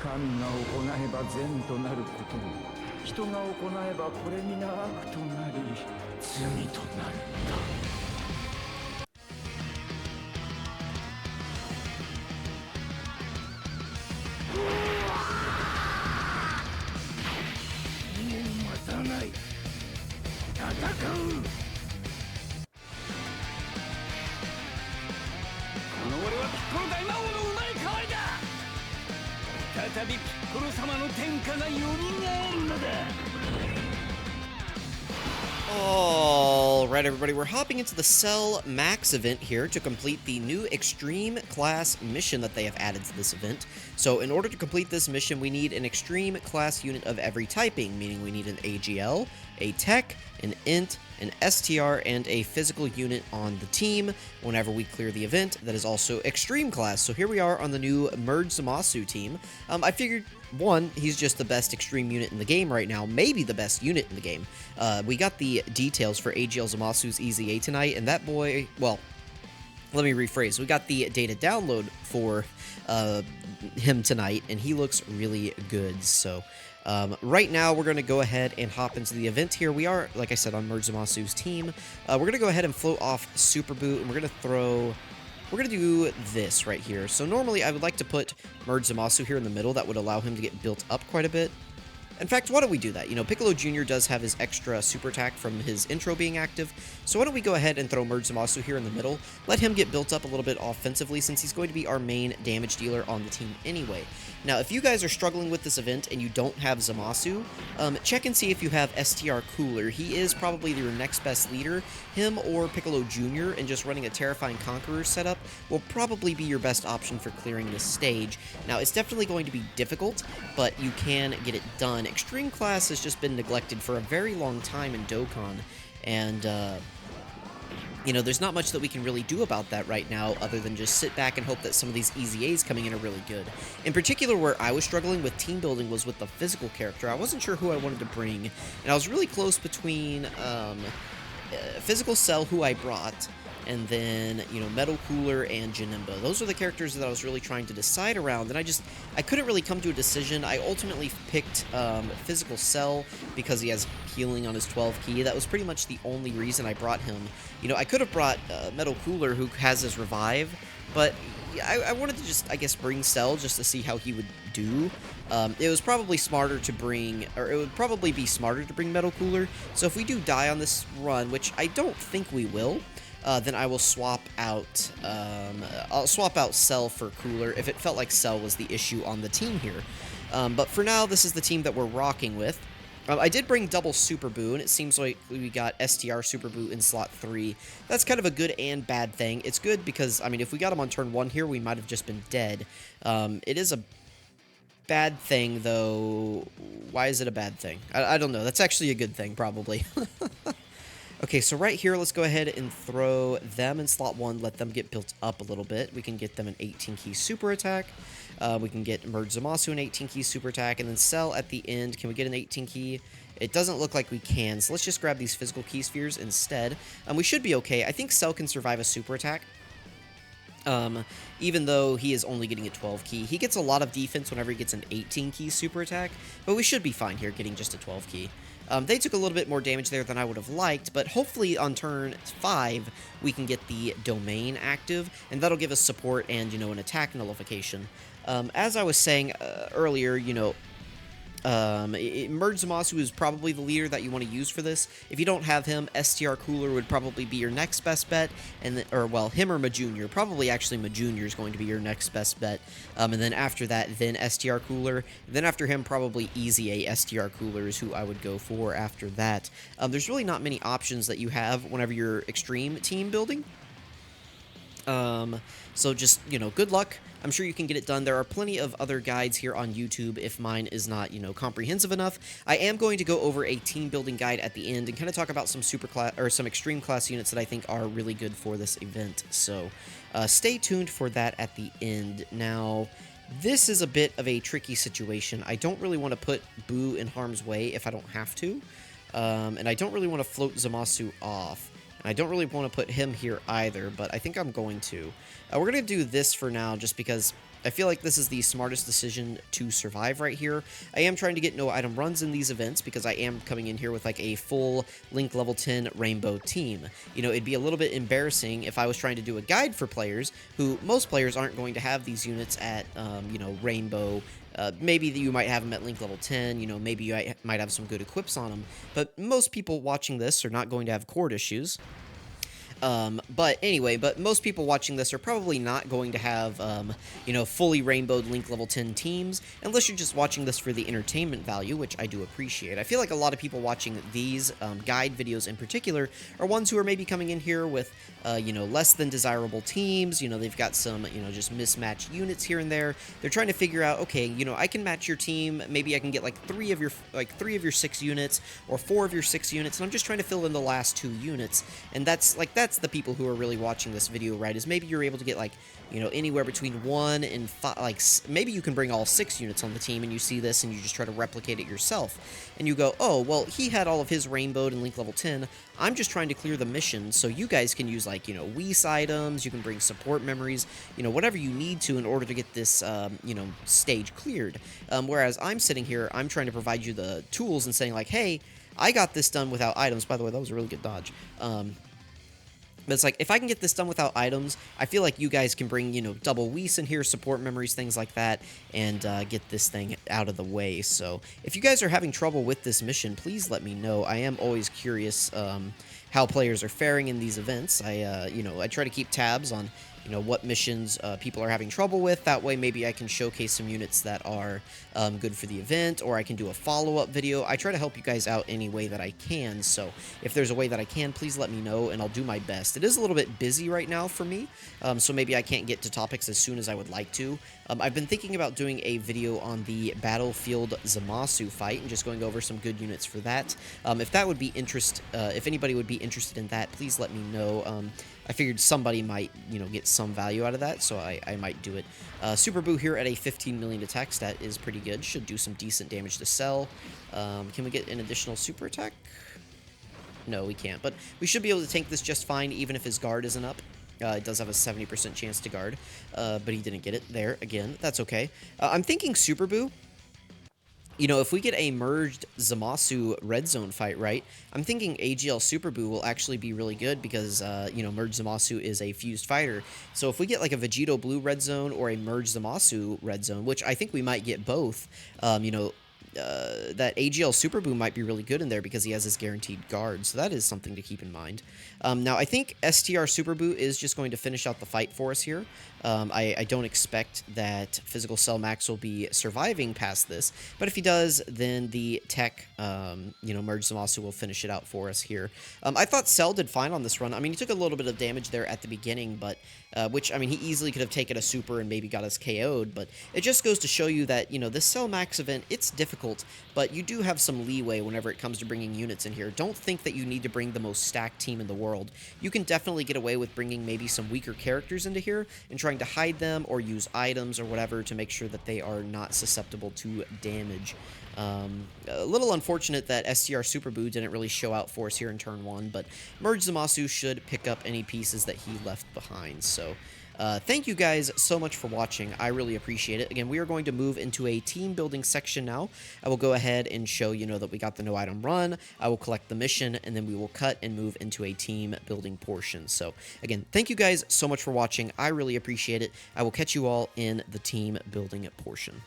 神が行えば善となることも、人が行えばこれ皆悪となり罪となるのだ。もう待たない。戦う。この俺はピッコロ大魔王の生まれ変わりだ。再びピッコロ様の天下が蘇るのだ。Alright everybody, we're hopping into the Cell Max event here to complete the new Extreme Class mission that they have added to this event. So in order to complete this mission, we need an Extreme Class unit of every typing, meaning we need an AGL, a Tech, an Int, an STR, and a physical unit on the team whenever we clear the event that is also Extreme Class. So here we are on the new Vegito Zamasu team. I figured, one, he's just the best Extreme unit in the game right now, maybe the best unit in the game. We got the details for AGL Zamasu's EZA tonight, and that boy, well, let me rephrase. We got the data download for him tonight, and he looks really good, so... right now, we're going to go ahead and hop into the event here. We are, like I said, on Vegito Zamasu's team. We're going to go ahead and float off Super Boot, and we're going to throw... We're going to do this right here. So normally, I would like to put Vegito Zamasu here in the middle. That would allow him to get built up quite a bit. In fact, why don't we do that? You know, Piccolo Jr. does have his extra super attack from his intro being active, so why don't we go ahead and throw Vegito Zamasu here in the middle, let him get built up a little bit offensively since he's going to be our main damage dealer on the team anyway. Now, if you guys are struggling with this event and you don't have Zamasu, check and see if you have STR Cooler. He is probably your next best leader. Him or Piccolo Jr. and just running a Terrifying Conqueror setup will probably be your best option for clearing this stage. Now, it's definitely going to be difficult, but you can get it done. Extreme Class has just been neglected for a very long time in Dokkan, and, you know, there's not much that we can really do about that right now other than just sit back and hope that some of these EZAs coming in are really good. In particular, where I was struggling with team building was with the physical character. I wasn't sure who I wanted to bring, and I was really close between Physical Cell, who I brought, and then, you know, Metal Cooler and Janemba. Those are the characters that I was really trying to decide around, and I couldn't really come to a decision. I ultimately picked Physical Cell because he has healing on his 12 key. That was pretty much the only reason I brought him. You know, I could have brought Metal Cooler, who has his revive, but I wanted to just, I guess, bring Cell just to see how he would do. It was probably smarter to bring, or it would probably be smarter to bring Metal Cooler, so if we do die on this run, which I don't think we will, then I will swap out, I'll swap out Cell for Cooler if it felt like Cell was the issue on the team here. But for now, this is the team that we're rocking with. I did bring double Super Boo, and it seems like we got STR Super Boo in slot 3. That's kind of a good and bad thing. It's good because, I mean, if we got him on turn 1 here, we might have just been dead. It is a bad thing, though. Why is it a bad thing? I don't know. That's actually a good thing, probably. Okay, so right here, let's go ahead and throw them in slot 1, let them get built up a little bit. We can get them an 18-key super attack. We can get Vegito Zamasu an 18-key super attack, and then Cell at the end. Can we get an 18-key? It doesn't look like we can, so let's just grab these physical key spheres instead. We should be okay. I think Cell can survive a super attack. Even though he is only getting a 12-key. He gets a lot of defense whenever he gets an 18-key super attack, but we should be fine here getting just a 12-key. They took a little bit more damage there than I would have liked, but hopefully on turn 5, we can get the domain active, and that'll give us support and, you know, an attack nullification. As I was saying earlier, you know, Vegito Zamasu is probably the leader that you want to use for this. If you don't have him, STR Cooler would probably be your next best bet, and well, him or Majunior. Probably actually Majunior is going to be your next best bet. And then after that, then STR Cooler. Then after him, probably EZA STR Cooler is who I would go for after that. There's really not many options that you have whenever you're extreme team building. So just, you know, good luck. I'm sure you can get it done. There are plenty of other guides here on YouTube if mine is not, you know, comprehensive enough. I am going to go over a team building guide at the end and kind of talk about some super class or some extreme class units that I think are really good for this event. So stay tuned for that at the end. Now, this is a bit of a tricky situation. I don't really want to put Boo in harm's way if I don't have to. And I don't really want to float Zamasu off. I don't really want to put him here either, but I think I'm going to. We're going to do this for now just because I feel like this is the smartest decision to survive right here. I am trying to get no item runs in these events because I am coming in here with like a full Link level 10 Rainbow team. You know, it'd be a little bit embarrassing if I was trying to do a guide for players who most players aren't going to have these units at, you know, Rainbow. Maybe you might have them at Link level 10, you know, maybe you might have some good equips on them, but most people watching this are not going to have cord issues. But anyway, but most people watching this are probably not going to have, you know, fully rainbowed Link level 10 teams, unless you're just watching this for the entertainment value, which I do appreciate. I feel like a lot of people watching these guide videos in particular are ones who are maybe coming in here with, you know, less than desirable teams. You know, they've got some, you know, just mismatched units here and there. They're trying to figure out, okay, you know, I can match your team. Maybe I can get like three of your 6 units or 4 of your 6 units, and I'm just trying to fill in the last 2 units. And that's the people who are really watching this video, right? Is maybe you're able to get like, you know, anywhere between 1 and 5, like maybe you can bring all 6 units on the team, and you see this and you just try to replicate it yourself, and you go, oh well, he had all of his rainbowed in Link level 10. I'm just trying to clear the mission, so you guys can use like, you know, Whis items, you can bring support memories, you know, whatever you need to in order to get this, you know, stage cleared. Whereas I'm sitting here, I'm trying to provide you the tools and saying like, hey, I got this done without items. By the way, that was a really good dodge. But it's like, if I can get this done without items, I feel like you guys can bring, you know, double Whis in here, support memories, things like that, and get this thing out of the way. So if you guys are having trouble with this mission, please let me know. I am always curious how players are faring in these events. You know, I try to keep tabs on, you know, what missions people are having trouble with. That way, maybe I can showcase some units that are good for the event, or I can do a follow-up video. I try to help you guys out any way that I can, so if there's a way that I can, please let me know, and I'll do my best. It is a little bit busy right now for me, so maybe I can't get to topics as soon as I would like to. I've been thinking about doing a video on the Battlefield Zamasu fight, and just going over some good units for that. If that would be if anybody would be interested in that, please let me know. I figured somebody might, you know, get some value out of that, so I might do it. Super Boo here at a 15 million attack stat is pretty good. Should do some decent damage to Cell. Can we get an additional super attack? No, we can't, but we should be able to tank this just fine, even if his guard isn't up. It does have a 70% chance to guard, but he didn't get it there. Again, that's okay. I'm thinking Super Boo. You know, if we get a merged Zamasu red zone fight, right, I'm thinking AGL Super Boo will actually be really good because, you know, merged Zamasu is a fused fighter. So if we get like a Vegito blue red zone or a merged Zamasu red zone, which I think we might get both, you know, that AGL Super Boo might be really good in there because he has his guaranteed guard, so that is something to keep in mind. Now, I think STR Super Boo is just going to finish out the fight for us here. I don't expect that Physical Cell Max will be surviving past this, but if he does, then the Tech, you know, Merge Zamasu will finish it out for us here. I thought Cell did fine on this run. I mean, he took a little bit of damage there at the beginning, but, which, I mean, he easily could have taken a Super and maybe got us KO'd, but it just goes to show you that, you know, this Cell Max event, it's difficult, but you do have some leeway whenever it comes to bringing units in here. Don't think that you need to bring the most stacked team in the world. You can definitely get away with bringing maybe some weaker characters into here and trying to hide them or use items or whatever to make sure that they are not susceptible to damage. A little unfortunate that STR Super Boo didn't really show out for us here in turn 1, but Merge Zamasu should pick up any pieces that he left behind. So thank you guys so much for watching. I really appreciate it. Again, we are going to move into a team building section now. I will go ahead and show, you know, that we got the no item run. I will collect the mission, and then we will cut and move into a team building portion. So again, thank you guys so much for watching. I really appreciate it. I will catch you all in the team building portion.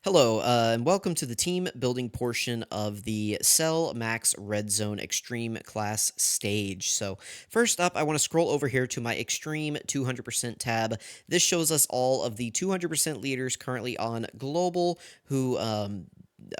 Hello, and welcome to the team building portion of the Cell Max Red Zone Extreme Class stage. So first up, I want to scroll over here to my Extreme 200% tab. This shows us all of the 200% leaders currently on Global who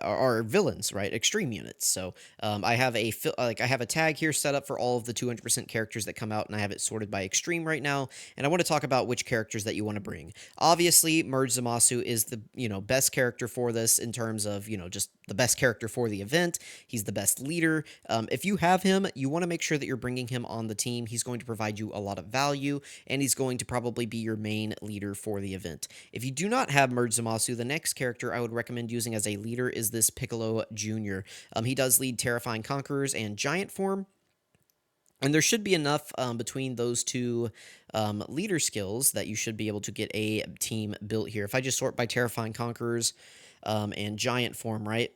are villains, right? Extreme units. So I have I have a tag here set up for all of the 200% characters that come out, and I have it sorted by extreme right now. And I want to talk about which characters that you want to bring. Obviously, Merge Zamasu is the best character for this in terms of just the best character for the event. He's the best leader. If you have him, you want to make sure that you're bringing him on the team. He's going to provide you a lot of value, and he's going to probably be your main leader for the event. If you do not have Merge Zamasu, the next character I would recommend using as a leader is this Piccolo Jr. He does lead Terrifying Conquerors and Giant form. And there should be enough between those two leader skills that you should be able to get a team built here. If I just sort by Terrifying Conquerors and Giant form right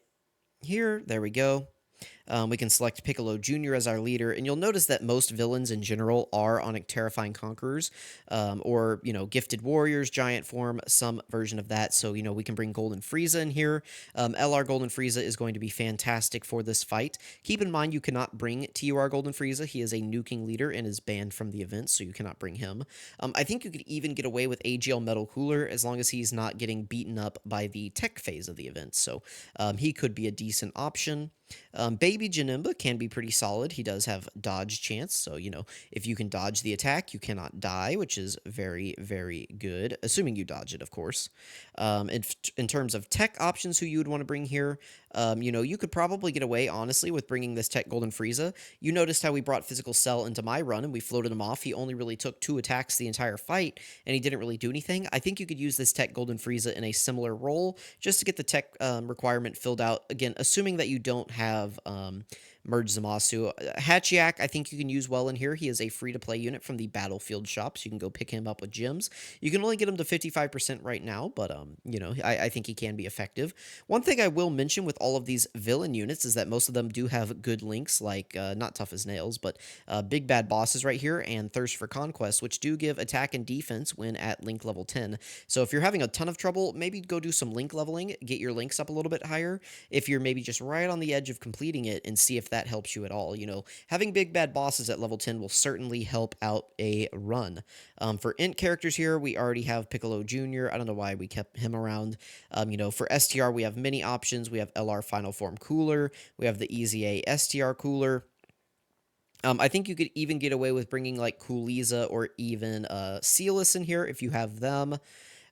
here, there we go. We can select Piccolo Jr. as our leader, and you'll notice that most villains in general are on Terrifying Conquerors, or, Gifted Warriors, Giant form, some version of that. So, we can bring Golden Frieza in here. LR Golden Frieza is going to be fantastic for this fight. Keep in mind, you cannot bring TUR Golden Frieza. He is a nuking leader and is banned from the event, so you cannot bring him. I think you could even get away with AGL Metal Cooler as long as he's not getting beaten up by the tech phase of the event, so he could be a decent option. Baby Janemba can be pretty solid. He does have dodge chance, so, if you can dodge the attack, you cannot die, which is very, very good, assuming you dodge it, of course. In terms of tech options who you would want to bring here, you could probably get away, honestly, with bringing this tech Golden Frieza. You noticed how we brought Physical Cell into my run, and we floated him off. He only really took 2 attacks the entire fight, and he didn't really do anything. I think you could use this tech Golden Frieza in a similar role, just to get the tech requirement filled out, again, assuming that you don't have Merge Zamasu. Hachiak, I think you can use well in here. He is a free-to-play unit from the Battlefield shop, so you can go pick him up with gems. You can only get him to 55% right now, but, I think he can be effective. One thing I will mention with all of these villain units is that most of them do have good links, like, not Tough as Nails, but Big Bad Bosses right here, and Thirst for Conquest, which do give attack and defense when at link level 10. So if you're having a ton of trouble, maybe go do some link leveling, get your links up a little bit higher, if you're maybe just right on the edge of completing it, and see if that helps you at all. Having Big Bad Bosses at level 10 will certainly help out a run. For int characters here, we already have Piccolo Jr. I don't know why we kept him around. For STR, we have many options. We have LR Final Form Cooler. We have the EZA STR Cooler. I think you could even get away with bringing like Cooliza or even Sealus in here if you have them.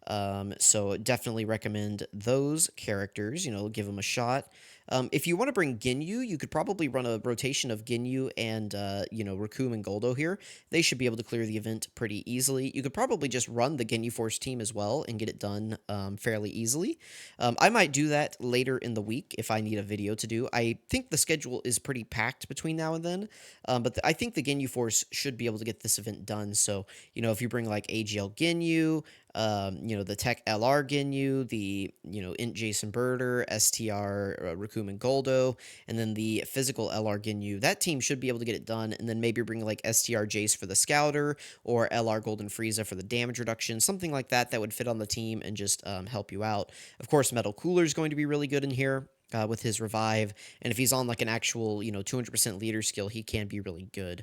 So definitely recommend those characters, give them a shot. If you want to bring Ginyu, you could probably run a rotation of Ginyu and, Raccoon and Goldo here. They should be able to clear the event pretty easily. You could probably just run the Ginyu Force team as well and get it done fairly easily. I might do that later in the week if I need a video to do. I think the schedule is pretty packed between now and then, but I think the Ginyu Force should be able to get this event done. So, if you bring like AGL Ginyu, the Tech LR Ginyu, the, Int Jason Birder, STR Raccoon and Goldo, and then the physical LR Ginyu. That team should be able to get it done, and then maybe bring like STR Jace for the Scouter, or LR Golden Frieza for the damage reduction, something like that that would fit on the team and just help you out. Of course, Metal Cooler is going to be really good in here. With his revive, and if he's on like an actual 200% leader skill, he can be really good.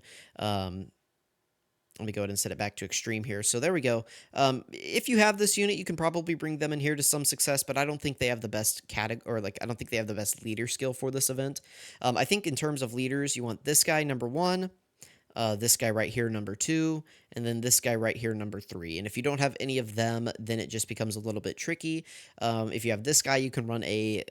Let me go ahead and set it back to extreme here. So there we go. If you have this unit, you can probably bring them in here to some success, but I don't think they have the best I don't think they have the best leader skill for this event. I think in terms of leaders, you want this guy number 1, this guy right here number 2, and then this guy right here number 3. And if you don't have any of them, then it just becomes a little bit tricky. If you have this guy, you can run a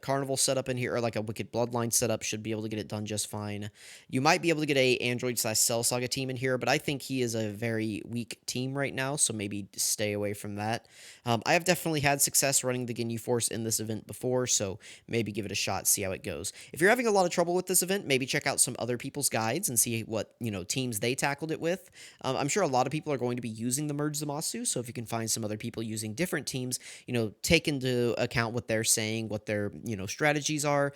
carnival setup in here, or like a Wicked Bloodline setup, should be able to get it done just fine. You might be able to get a Android/Cell Saga team in here, but I think he is a very weak team right now, so maybe stay away from that. I have definitely had success running the Ginyu Force in this event before, so maybe give it a shot, see how it goes. If you're having a lot of trouble with this event, maybe check out some other people's guides and see what teams they tackled it with. I'm sure a lot of people are going to be using the Merge Zamasu, so if you can find some other people using different teams, take into account what they're saying, what their strategies are,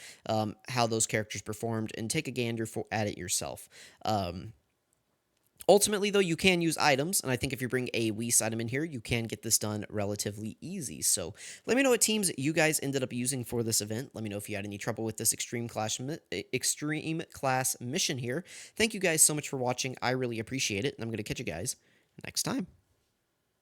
how those characters performed, and take a gander at it yourself. Ultimately, though, you can use items, and I think if you bring a Whis item in here, you can get this done relatively easy. So let me know what teams you guys ended up using for this event. Let me know if you had any trouble with this extreme class mission here. Thank you guys so much for watching. I really appreciate it, and I'm going to catch you guys next time.